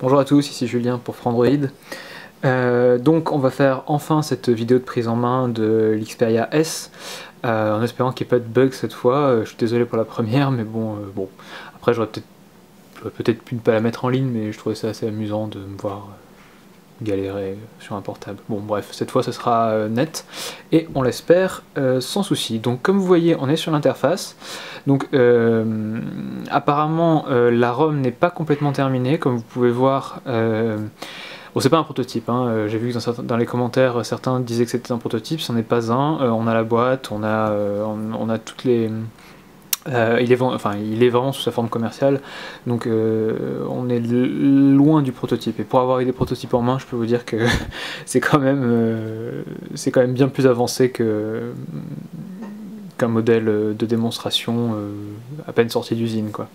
Bonjour à tous, ici Julien pour Frandroid. Donc on va faire enfin cette vidéo de prise en main de l'Xperia S, en espérant qu'il n'y ait pas de bug cette fois. Je suis désolé pour la première, mais bon. Après j'aurais peut-être pu ne pas la mettre en ligne, mais je trouvais ça assez amusant de me voir galérer sur un portable. Bon bref, cette fois ce sera net, et on l'espère sans souci. Donc comme vous voyez, on est sur l'interface. Donc apparemment la ROM n'est pas complètement terminée, comme vous pouvez voir. Bon, c'est pas un prototype, hein. J'ai vu que dans les commentaires certains disaient que c'était un prototype, ce n'est pas un. On a la boîte, on a toutes les... il est vraiment sous sa forme commerciale, donc on est loin du prototype. Et pour avoir eu des prototypes en main, je peux vous dire que c'est quand même bien plus avancé qu'un modèle de démonstration à peine sorti d'usine, quoi.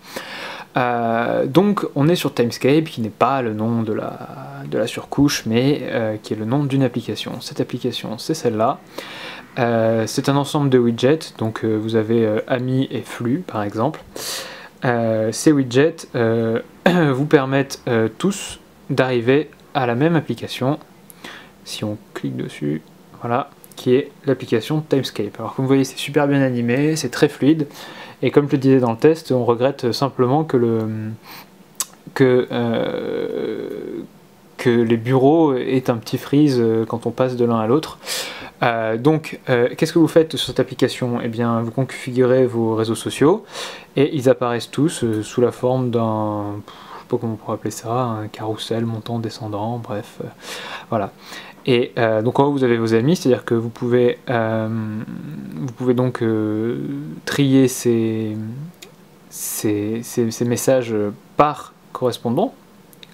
Donc on est sur Timescape, qui n'est pas le nom de la surcouche, mais qui est le nom d'une application. Cette application, c'est celle-là. C'est un ensemble de widgets, donc vous avez Amis et Flux par exemple. Ces widgets vous permettent tous d'arriver à la même application, si on clique dessus, voilà, qui est l'application Timescape. Alors comme vous voyez, c'est super bien animé, c'est très fluide, et comme je le disais dans le test, on regrette simplement que les bureaux aient un petit freeze quand on passe de l'un à l'autre. Donc, qu'est-ce que vous faites sur cette application? Eh bien, vous configurez vos réseaux sociaux, et ils apparaissent tous sous la forme d'un... je sais pas comment on pourrait appeler ça, un carrousel montant, descendant, bref, voilà. Et donc en haut vous avez vos amis, c'est-à-dire que vous pouvez donc trier ces messages par correspondant.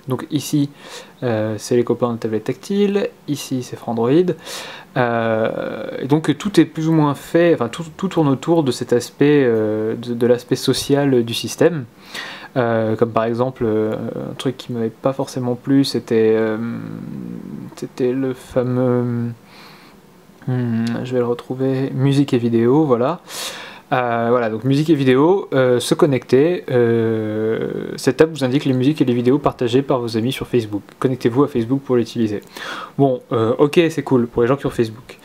Donc ici c'est les copains de tablette tactile, ici c'est Frandroid. Et donc tout est plus ou moins fait, enfin tout tourne autour de cet aspect, de l'aspect social du système. Comme par exemple, un truc qui m'avait pas forcément plu, c'était le fameux, je vais le retrouver, musique et vidéo, voilà. Voilà, donc musique et vidéo, se connecter. Cette table vous indique les musiques et les vidéos partagées par vos amis sur Facebook. Connectez-vous à Facebook pour l'utiliser. Bon, ok, c'est cool pour les gens qui ont Facebook.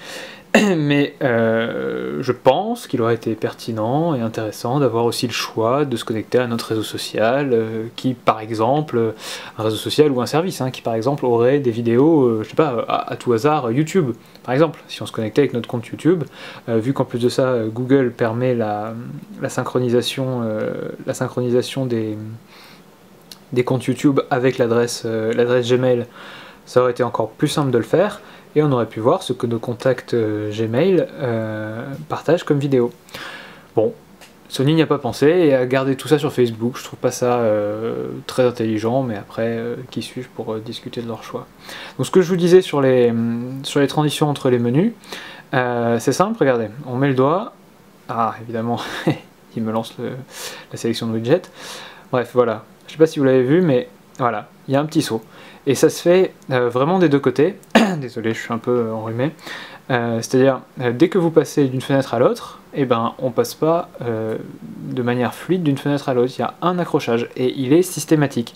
Mais je pense qu'il aurait été pertinent et intéressant d'avoir aussi le choix de se connecter à notre réseau social, qui par exemple, un réseau social ou un service, qui par exemple aurait des vidéos, je sais pas, à tout hasard, YouTube par exemple. Si on se connectait avec notre compte YouTube, vu qu'en plus de ça, Google permet la synchronisation des comptes YouTube avec l'adresse Gmail, ça aurait été encore plus simple de le faire. Et on aurait pu voir ce que nos contacts Gmail partagent comme vidéo. Bon, Sony n'y a pas pensé et a gardé tout ça sur Facebook. Je trouve pas ça très intelligent, mais après, qui suis-je pour discuter de leur choix. Donc ce que je vous disais sur les transitions entre les menus, c'est simple, regardez, on met le doigt, ah évidemment, il me lance la sélection de widgets. Bref, voilà, je sais pas si vous l'avez vu, mais voilà, il y a un petit saut. Et ça se fait vraiment des deux côtés. Désolé, je suis un peu enrhumé. C'est-à-dire, dès que vous passez d'une fenêtre à l'autre, eh ben, on passe pas de manière fluide d'une fenêtre à l'autre. Il y a un accrochage, et il est systématique.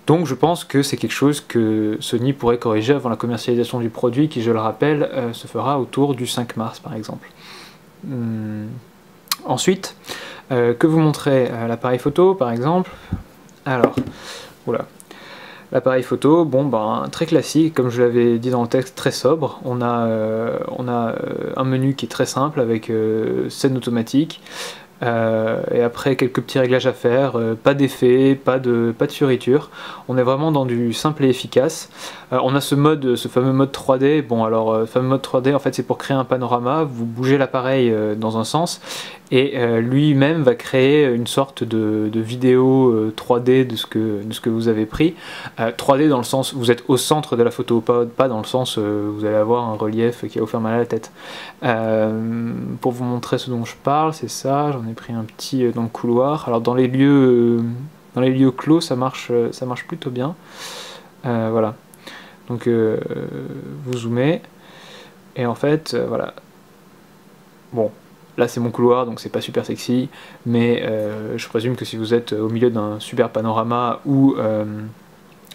Donc je pense que c'est quelque chose que Sony pourrait corriger avant la commercialisation du produit, qui, je le rappelle, se fera autour du 5 mars, par exemple. Ensuite, que vous montrez l'appareil photo, par exemple. Alors, oula. L'appareil photo, bon ben très classique, comme je l'avais dit dans le texte, très sobre. On a un menu qui est très simple avec scène automatique, et après quelques petits réglages à faire, pas d'effet, pas de fioriture. On est vraiment dans du simple et efficace. On a ce fameux mode 3D. Bon alors, le fameux mode 3D, en fait c'est pour créer un panorama. Vous bougez l'appareil dans un sens, et lui-même va créer une sorte de vidéo 3D de ce que vous avez pris. 3D dans le sens vous êtes au centre de la photo, pas dans le sens vous allez avoir un relief qui va vous faire mal à la tête. Pour vous montrer ce dont je parle, c'est ça, j'en ai pris un petit dans le couloir. Alors dans les lieux clos, ça marche plutôt bien. Voilà, donc vous zoomez, et en fait voilà, bon, là c'est mon couloir, donc c'est pas super sexy, mais je présume que si vous êtes au milieu d'un super panorama, ou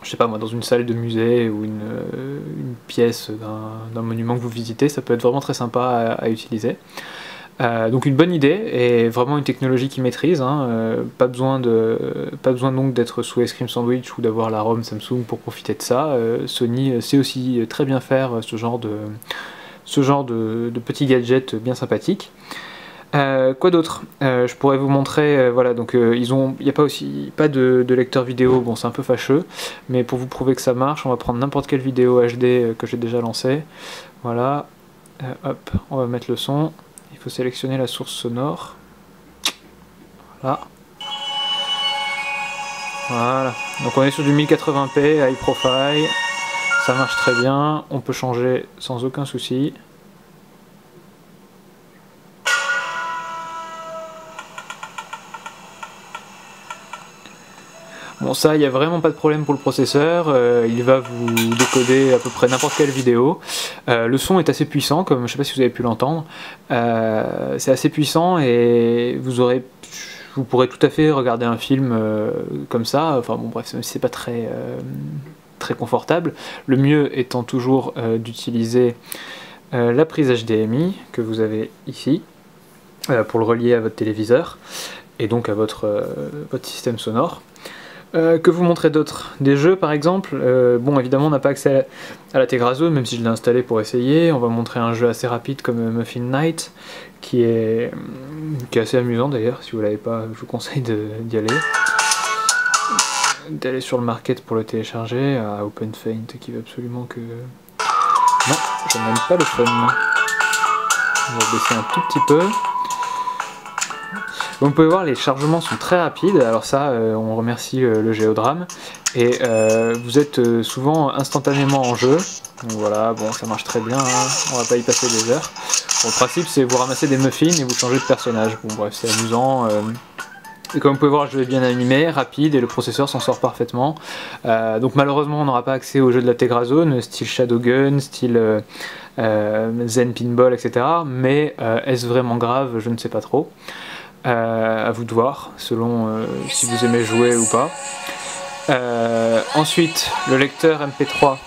je sais pas moi, dans une salle de musée ou une pièce d'un monument que vous visitez, ça peut être vraiment très sympa à utiliser. Donc une bonne idée, et vraiment une technologie qu'ils maîtrisent, hein, pas besoin donc d'être sous Ice Cream Sandwich ou d'avoir la ROM Samsung pour profiter de ça. Sony sait aussi très bien faire ce genre de petits gadgets bien sympathiques. Quoi d'autre? Je pourrais vous montrer, voilà, donc il n'y a pas de lecteur vidéo, bon c'est un peu fâcheux, mais pour vous prouver que ça marche, on va prendre n'importe quelle vidéo HD que j'ai déjà lancée. Voilà, hop, on va mettre le son. Il faut sélectionner la source sonore. Voilà. Voilà. Donc on est sur du 1080p, high profile. Ça marche très bien. On peut changer sans aucun souci. Bon, ça, il n'y a vraiment pas de problème pour le processeur, il va vous décoder à peu près n'importe quelle vidéo. Le son est assez puissant, comme je ne sais pas si vous avez pu l'entendre. C'est assez puissant et vous pourrez tout à fait regarder un film comme ça. Enfin bon, bref, même si c'est pas très confortable. Le mieux étant toujours d'utiliser la prise HDMI que vous avez ici pour le relier à votre téléviseur et donc à votre système sonore. Que vous montrer d'autres? Des jeux par exemple. Bon, évidemment on n'a pas accès à la Tegra Zone, même si je l'ai installé pour essayer. On va montrer un jeu assez rapide comme Muffin Night, qui est assez amusant d'ailleurs. Si vous l'avez pas, je vous conseille d'y aller. D'aller sur le market pour le télécharger, à OpenFaint qui veut absolument que... Non, je n'aime pas le fun. On va baisser un tout petit peu. Comme vous pouvez voir, les chargements sont très rapides, alors ça, on remercie le Géodrame, et vous êtes souvent instantanément en jeu. Donc voilà, bon, ça marche très bien, hein. On va pas y passer des heures. Bon, le principe, c'est vous ramasser des muffins et vous changez de personnage. Bon, bref, c'est amusant. Et comme vous pouvez voir, le jeu est bien animé, rapide, et le processeur s'en sort parfaitement. Donc malheureusement, on n'aura pas accès aux jeux de la Tegra Zone, style Shadowgun, style Zen Pinball, etc. Mais est-ce vraiment grave? Je ne sais pas trop. À vous de voir, selon si vous aimez jouer ou pas. Ensuite, le lecteur MP3.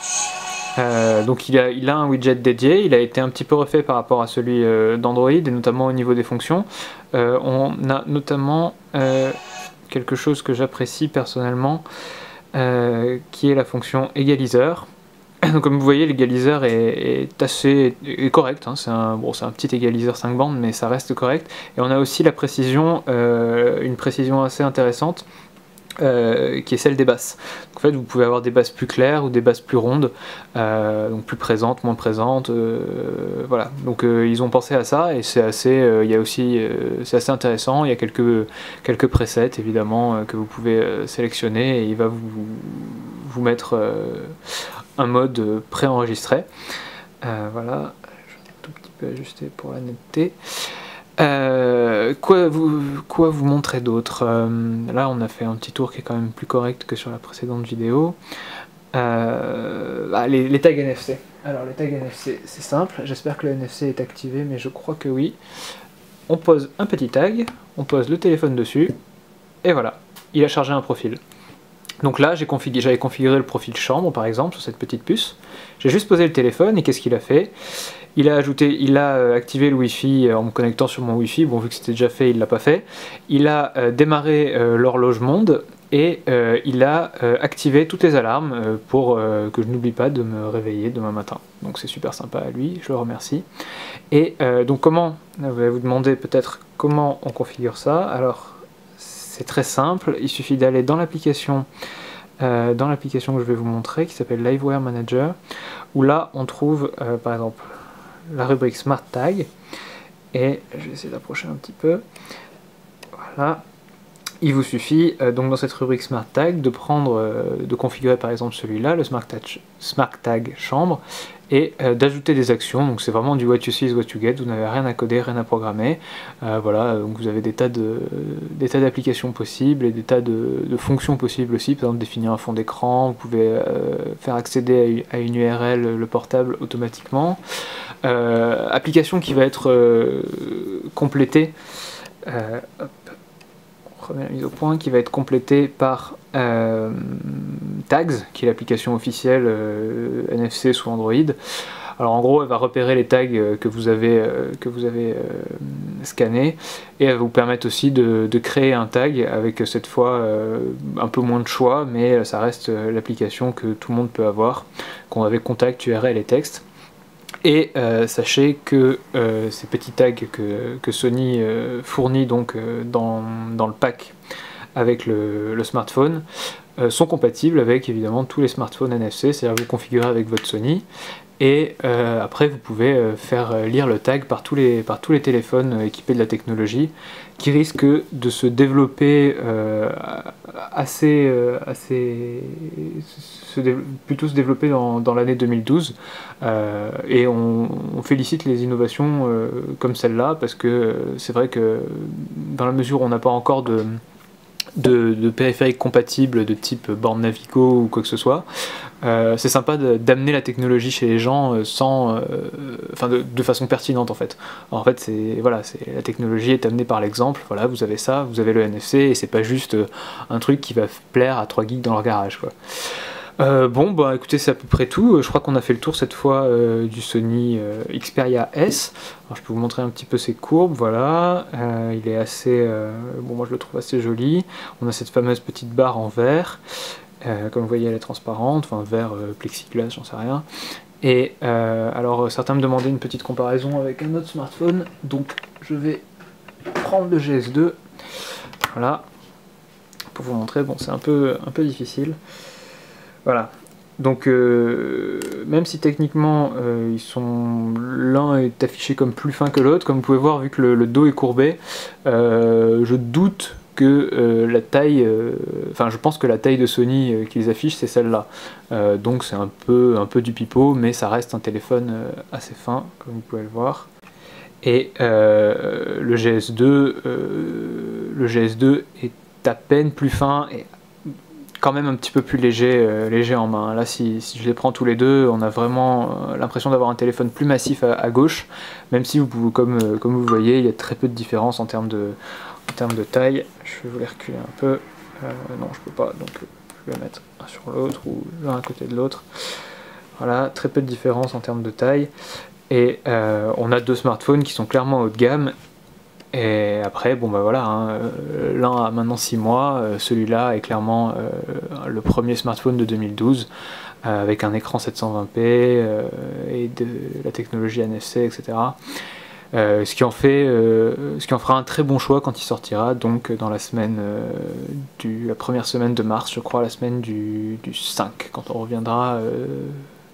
Donc il a un widget dédié, il a été un petit peu refait par rapport à celui d'Android, et notamment au niveau des fonctions. On a notamment quelque chose que j'apprécie personnellement, qui est la fonction égaliseur. Donc, comme vous voyez, l'égaliseur est correct, hein. C'est un petit égaliseur 5 bandes, mais ça reste correct. Et on a aussi la précision, une précision assez intéressante, qui est celle des basses. En fait, vous pouvez avoir des basses plus claires ou des basses plus rondes, donc plus présentes, moins présentes, voilà. Donc ils ont pensé à ça, et c'est assez, c'est assez intéressant. Il y a quelques presets évidemment que vous pouvez sélectionner, et il va vous mettre un mode préenregistré. Voilà, je vais un tout petit peu ajuster pour la netteté. Quoi vous montrer d'autre? Là on a fait un petit tour qui est quand même plus correct que sur la précédente vidéo. Les tags NFC. Alors les tags NFC, c'est simple, j'espère que le NFC est activé, mais je crois que oui. On pose un petit tag, on pose le téléphone dessus, et voilà, il a chargé un profil. Donc là, j'avais configuré le profil chambre, par exemple, sur cette petite puce. J'ai juste posé le téléphone, et qu'est-ce qu'il a fait? Il a activé le Wi-Fi en me connectant sur mon Wi-Fi. Bon, vu que c'était déjà fait, il l'a pas fait. Il a démarré l'horloge monde, et il a activé toutes les alarmes pour que je n'oublie pas de me réveiller demain matin. Donc c'est super sympa à lui, je le remercie. Et donc comment, vous allez vous demander peut-être comment on configure ça. Alors c'est très simple, il suffit d'aller dans l'application que je vais vous montrer, qui s'appelle Livewire Manager, où là on trouve par exemple la rubrique Smart Tag, et je vais essayer d'approcher un petit peu. Voilà. Il vous suffit donc dans cette rubrique Smart Tag de configurer par exemple celui-là, le Smart Tag chambre, et d'ajouter des actions. Donc c'est vraiment du what you see is what you get, vous n'avez rien à coder, rien à programmer. Voilà, donc vous avez des tas d'applications possibles et des tas de fonctions possibles aussi. Par exemple définir un fond d'écran, vous pouvez faire accéder à une URL le portable automatiquement. Application qui va être complétée. Hop. remet la mise au point, qui va être complétée par Tags, qui est l'application officielle NFC sous Android. Alors en gros, elle va repérer les tags que vous avez scannés, et elle va vous permettre aussi de créer un tag avec cette fois un peu moins de choix, mais ça reste l'application que tout le monde peut avoir, avec contact, URL et texte. Et sachez que ces petits tags que Sony fournit donc dans le pack avec le smartphone sont compatibles avec évidemment tous les smartphones NFC, c'est-à-dire que vous configurez avec votre Sony, et après vous pouvez faire lire le tag par tous les téléphones équipés de la technologie, qui risque de se développer plutôt se développer dans l'année 2012, et on félicite les innovations comme celle-là, parce que c'est vrai que dans la mesure où on n'a pas encore de périphériques compatibles de type borne Navigo ou quoi que ce soit, c'est sympa d'amener la technologie chez les gens de façon pertinente en fait. Alors, en fait, la technologie est amenée par l'exemple. Voilà, vous avez ça, vous avez le NFC, et c'est pas juste un truc qui va plaire à 3 geeks dans leur garage, quoi. Bon, bah écoutez, c'est à peu près tout. Je crois qu'on a fait le tour cette fois du Sony Xperia S. Alors, je peux vous montrer un petit peu ses courbes, voilà. Il est assez... bon, moi je le trouve assez joli. On a cette fameuse petite barre en verre. Comme vous voyez, elle est transparente, enfin verre plexiglas, j'en sais rien. Et alors, certains me demandaient une petite comparaison avec un autre smartphone, donc je vais prendre le GS2. Voilà. Pour vous montrer, bon, c'est un peu difficile. Voilà, donc même si techniquement l'un est affiché comme plus fin que l'autre, comme vous pouvez voir, vu que le dos est courbé, je doute que la taille, je pense que la taille de Sony qu'ils affichent, c'est celle-là. Donc c'est un peu du pipeau, mais ça reste un téléphone assez fin, comme vous pouvez le voir. Et le GS2 est à peine plus fin et quand même un petit peu plus léger en main. Là, si je les prends tous les deux, on a vraiment l'impression d'avoir un téléphone plus massif à gauche, même si comme vous voyez, il y a très peu de différence en termes de taille. Je vais vous les reculer un peu. Non, je peux pas, donc je vais mettre un sur l'autre ou l'un à côté de l'autre. Voilà, très peu de différence en termes de taille. Et on a deux smartphones qui sont clairement haut de gamme. Et après, bon bah voilà, hein, l'un a maintenant 6 mois, celui-là est clairement le premier smartphone de 2012, avec un écran 720p et de la technologie NFC, etc. Ce qui en fera un très bon choix quand il sortira, donc dans la première semaine de mars, je crois, la semaine du 5, quand on reviendra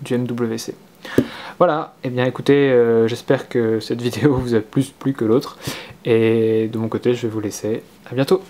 du MWC. Voilà, et bien écoutez, j'espère que cette vidéo vous a plus plu que l'autre, et de mon côté je vais vous laisser. À bientôt.